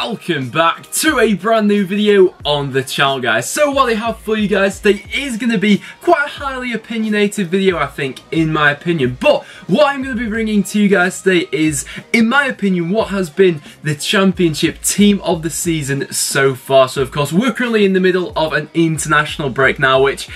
welcome back to a brand new video on the channel, guys. So what I have for you guys today is going to be quite a highly opinionated video, I think, in my opinion. But what I'm going to be bringing to you guys today is, in my opinion, what has been the championship team of the season so far. So of course we're currently in the middle of an international break now, which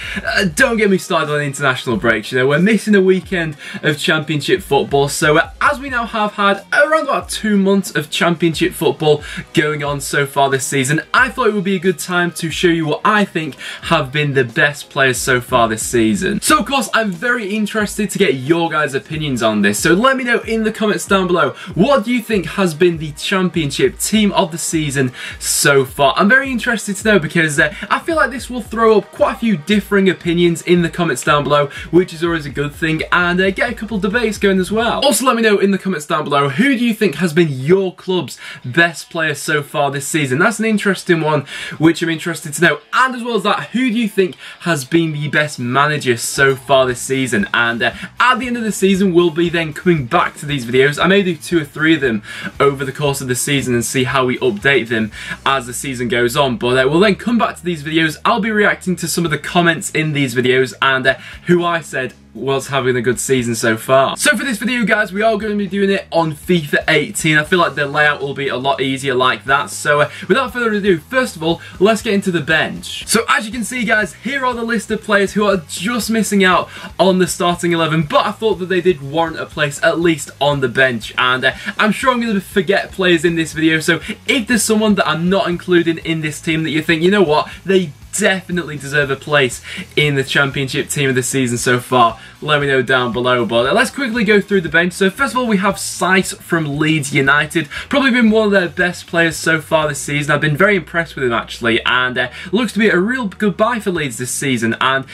don't get me started on international breaks. You know, we're missing a weekend of championship football. So as we now have had around about 2 months of championship football going on so far this season, I thought it would be a good time to show you what I think have been the best players so far this season. So of course I'm very interested to get your guys' opinions on this, so let me know in the comments down below, what do you think has been the championship team of the season so far? I'm very interested to know, because I feel like this will throw up quite a few differing opinions in the comments down below, which is always a good thing, and get a couple debates going as well. Also let me know in the comments down below, who do you think has been your club's best player so far this season? That's an interesting one, which I'm interested to know. And as well as that, who do you think has been the best manager so far this season? And at the end of the season, we'll be then coming back to these videos. I may do 2 or 3 of them over the course of the season and see how we update them as the season goes on. But we'll then come back to these videos. I'll be reacting to some of the comments in these videos and who I said was having a good season so far. So for this video, guys, we are going to be doing it on FIFA 18. I feel like the layout will be a lot easier like that. So without further ado, first of all, let's get into the bench. So as you can see, guys, here are the list of players who are just missing out on the starting 11, but I thought that they did warrant a place at least on the bench. And I'm sure I'm going to forget players in this video, so if there's someone that I'm not including in this team that you think, you know what, they definitely deserve a place in the championship team of the season so far, let me know down below. But let's quickly go through the bench. So first of all, we have Saiss from Leeds United. Probably been one of their best players so far this season. I've been very impressed with him actually, and looks to be a real good buy for Leeds this season, and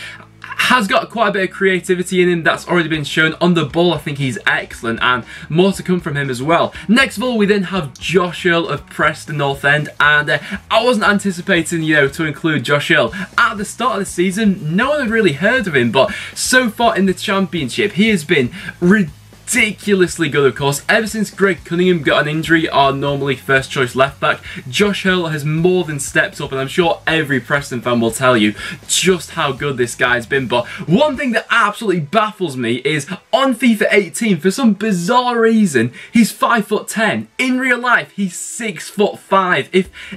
has got quite a bit of creativity in him that's already been shown. On the ball, I think he's excellent, and more to come from him as well. Next of all, we then have Josh Earl of Preston North End, and I wasn't anticipating, you know, to include Josh Earl. At the start of the season, no one had really heard of him, but so far in the championship, he has been ridiculously good, of course. Ever since Greg Cunningham got an injury, our normally first choice left back, Josh Earl has more than stepped up, and I'm sure every Preston fan will tell you just how good this guy's been. But one thing that absolutely baffles me is on FIFA 18, for some bizarre reason, he's 5'10". In real life, he's 6'5".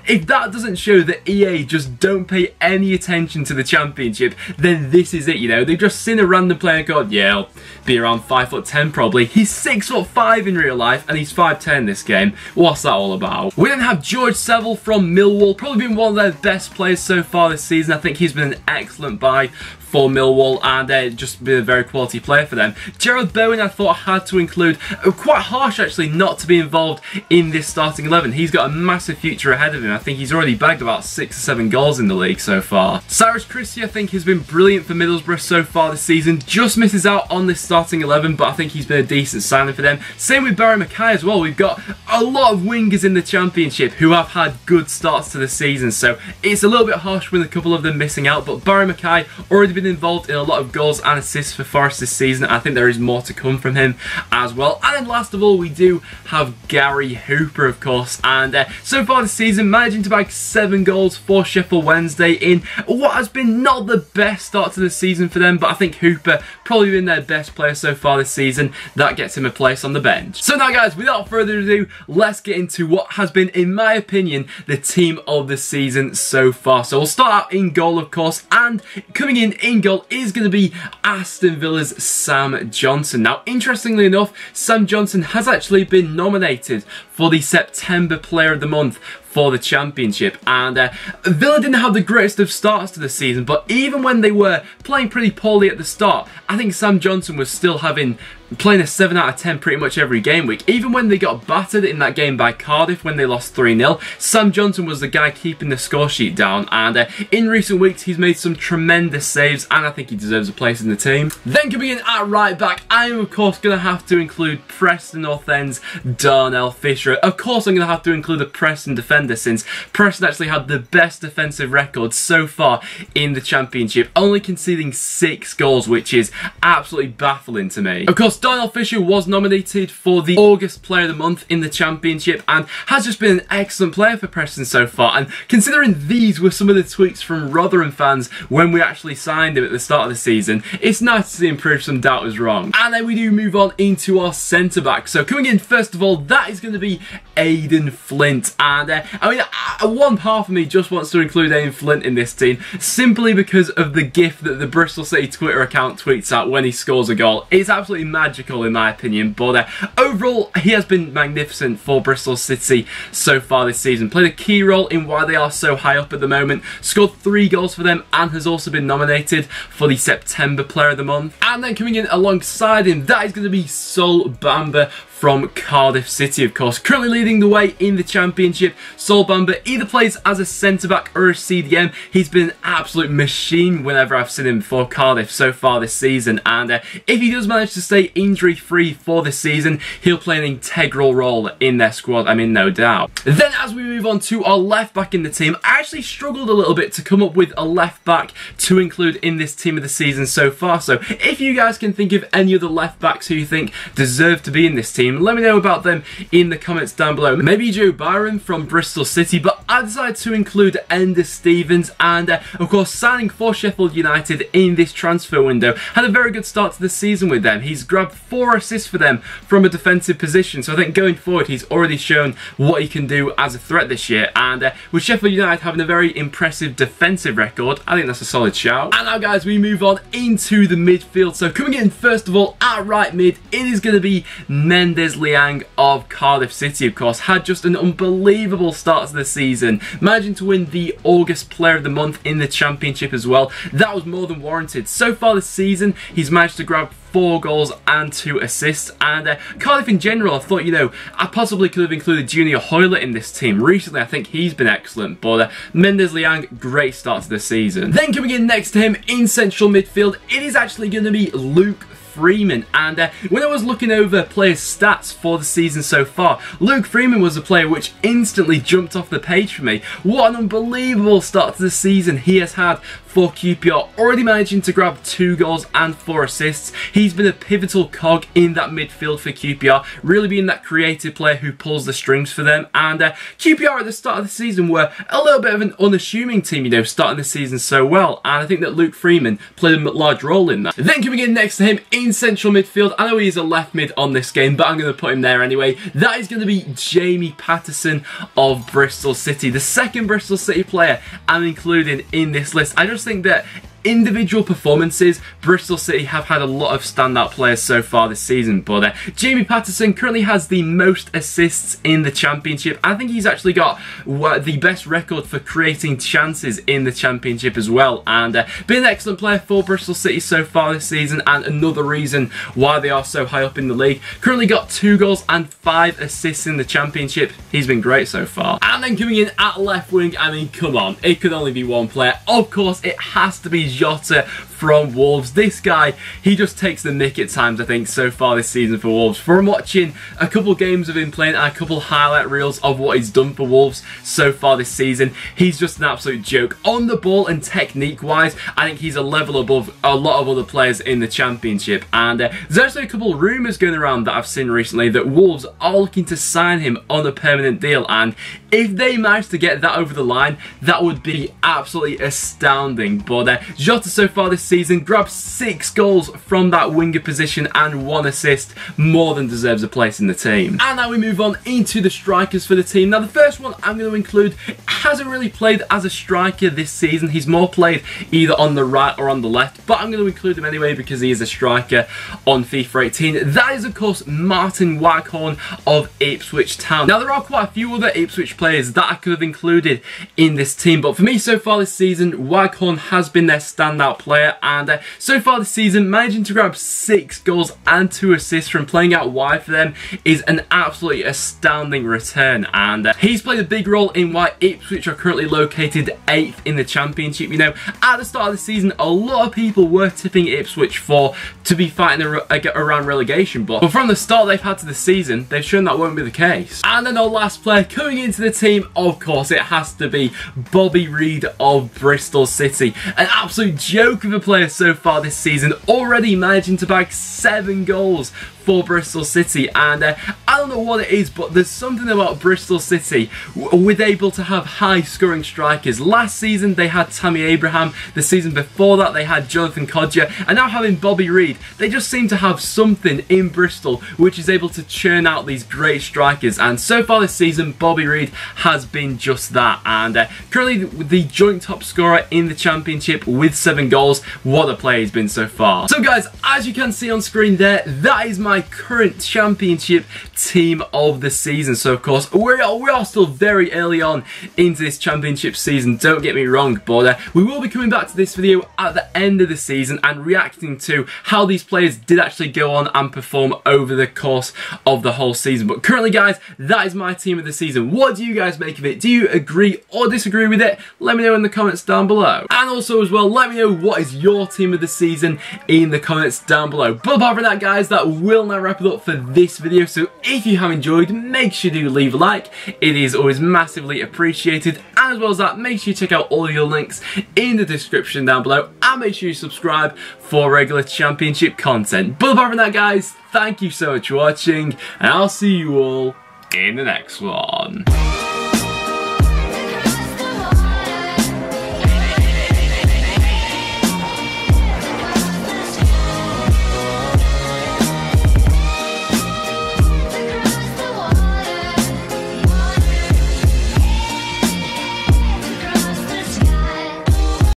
If that doesn't show that EA just don't pay any attention to the championship, then this is it. You know, they've just seen a random player and gone, yeah, he'll be around 5'10" probably. He's 6'5" in real life, and he's 5'10" this game. What's that all about? We then have George Seville from Millwall. Probably been one of their best players so far this season. I think he's been an excellent buy for Millwall, and just been a very quality player for them. Gerald Bowen, I thought I had to include. Quite harsh actually not to be involved in this starting 11. He's got a massive future ahead of him. I think he's already bagged about 6 or 7 goals in the league so far. Cyrus Christie, I think, has been brilliant for Middlesbrough so far this season. Just misses out on this starting 11, but I think he's been a decent signing for them. Same with Barry Mackay as well. We've got a lot of wingers in the championship who have had good starts to the season, so it's a little bit harsh with a couple of them missing out, but Barry Mackay already been involved in a lot of goals and assists for Forest this season. I think there is more to come from him as well. And then last of all, we do have Gary Hooper, of course, and so far this season managing to bag 7 goals for Sheffield Wednesday in what has been not the best start to the season for them, but I think Hooper probably been their best player so far this season. That gets him a place on the bench. So now, guys, without further ado, let's get into what has been, in my opinion, the team of the season so far. So we'll start out in goal, of course, and coming in goal is going to be Aston Villa's Sam Johnson. Now, interestingly enough, Sam Johnson has actually been nominated for the September Player of the Month for the championship, and Villa didn't have the greatest of starts to the season, but even when they were playing pretty poorly at the start, I think Sam Johnson was still playing a 7 out of 10 pretty much every game week. Even when they got battered in that game by Cardiff when they lost 3-0, Sam Johnson was the guy keeping the score sheet down, and in recent weeks he's made some tremendous saves, and I think he deserves a place in the team. Then coming in at right back, I am of course going to have to include Preston North End's Darnell Fisher. Of course I'm going to have to include a Preston defender contender, since Preston actually had the best defensive record so far in the Championship, only conceding 6 goals, which is absolutely baffling to me. Of course, Darnell Fisher was nominated for the August Player of the Month in the Championship and has just been an excellent player for Preston so far, and considering these were some of the tweets from Rotherham fans when we actually signed him at the start of the season, it's nice to see him prove some doubters wrong. And then we do move on into our centre-back. So coming in first of all, that is going to be Aidan Flint, and I mean, one half of me just wants to include Aidan Flint in this team simply because of the gif that the Bristol City Twitter account tweets out when he scores a goal. It's absolutely magical in my opinion, but overall he has been magnificent for Bristol City so far this season. Played a key role in why they are so high up at the moment, scored 3 goals for them, and has also been nominated for the September Player of the Month. And then coming in alongside him, that is going to be Sol Bamba from Cardiff City, of course. Currently leading the way in the Championship. Sol Bamba either plays as a centre-back or a CDM. He's been an absolute machine whenever I've seen him for Cardiff so far this season, and if he does manage to stay injury-free for this season, he'll play an integral role in their squad, I mean, no doubt. Then as we move on to our left-back in the team, I actually struggled a little bit to come up with a left-back to include in this team of the season so far, so if you guys can think of any other left-backs who you think deserve to be in this team, let me know about them in the comments down below. Maybe Joe Byron from Bristol City, but I decided to include Ender Stevens, and of course signing for Sheffield United in this transfer window. Had a very good start to the season with them. He's grabbed 4 assists for them from a defensive position, so I think going forward he's already shown what he can do as a threat this year, and with Sheffield United having a very impressive defensive record, I think that's a solid shout. And now guys, we move on into the midfield. So coming in first of all at right mid, it is going to be Mendes Liang of Cardiff City, of course. Had just an unbelievable start to the season, managing to win the August Player of the Month in the Championship as well. That was more than warranted. So far this season, he's managed to grab 4 goals and 2 assists, and Cardiff in general, I thought, you know, I possibly could have included Junior Hoylett in this team. Recently, I think he's been excellent, but Mendes Liang, great start to the season. Then coming in next to him in central midfield, it is actually going to be Luke Freeman, and when I was looking over players' stats for the season so far, Luke Freeman was a player which instantly jumped off the page for me. What an unbelievable start to the season he has had for QPR, already managing to grab 2 goals and 4 assists. He's been a pivotal cog in that midfield for QPR, really being that creative player who pulls the strings for them, and QPR at the start of the season were a little bit of an unassuming team, you know, starting the season so well, and I think that Luke Freeman played a large role in that. Then coming in next to him in central midfield, I know he's a left mid on this game, but I'm going to put him there anyway. That is going to be Jamie Patterson of Bristol City, the second Bristol City player I'm including in this list. I just think that individual performances, Bristol City have had a lot of standout players so far this season, but Jamie Patterson currently has the most assists in the Championship. I think he's actually got the best record for creating chances in the Championship as well, and been an excellent player for Bristol City so far this season, and another reason why they are so high up in the league. Currently got 2 goals and 5 assists in the Championship. He's been great so far. And then coming in at left wing, I mean, come on, it could only be one player. Of course, it has to be Jota from Wolves. This guy, he just takes the mick at times, I think, so far this season for Wolves. From watching a couple games of him playing and a couple highlight reels of what he's done for Wolves so far this season, he's just an absolute joke. On the ball and technique-wise, I think he's a level above a lot of other players in the Championship. And there's actually a couple of rumours going around that I've seen recently that Wolves are looking to sign him on a permanent deal, and if they manage to get that over the line, that would be absolutely astounding. But Jota so far this season grabbed 6 goals from that winger position and 1 assist, more than deserves a place in the team. And now we move on into the strikers for the team. Now the first one I'm going to include hasn't really played as a striker this season. He's more played either on the right or on the left, but I'm going to include him anyway because he is a striker on FIFA 18. That is of course Martin Waghorn of Ipswich Town. Now there are quite a few other Ipswich players that I could have included in this team, but for me so far this season, Waghorn has been their standout player, and so far this season managing to grab 6 goals and 2 assists from playing out wide for them is an absolutely astounding return, and he's played a big role in why Ipswich are currently located 8th in the Championship. You know, at the start of the season, a lot of people were tipping Ipswich for to be fighting around relegation. But from the start they've had to the season, they've shown that won't be the case. And then our last player coming into the team, of course, it has to be Bobby Reid of Bristol City. An absolute joke of a player so far this season, already managing to bag 7 goals for Bristol City. And I don't know what it is, but there's something about Bristol City with able to have high scoring strikers. Last season they had Tammy Abraham, the season before that they had Jonathan Kodjia, and now having Bobby Reid, they just seem to have something in Bristol which is able to churn out these great strikers. And so far this season Bobby Reid has been just that, and currently the joint top scorer in the championship with 7 goals. What a player he's been so far. So guys, as you can see on screen there, that is my current championship team of the season. So of course we are still very early on into this championship season, don't get me wrong, but we will be coming back to this video at the end of the season and reacting to how these players did actually go on and perform over the course of the whole season. But currently guys, that is my team of the season. What do you guys make of it? Do you agree or disagree with it? Let me know in the comments down below. And also as well, let me know what is your team of the season in the comments down below. But apart from that guys, that will now wrap it up for this video. So if you have enjoyed, make sure you do leave a like. It is always massively appreciated. And as well as that, make sure you check out all your links in the description down below, and make sure you subscribe for regular championship content. But apart from that guys, thank you so much for watching, and I'll see you all in the next one.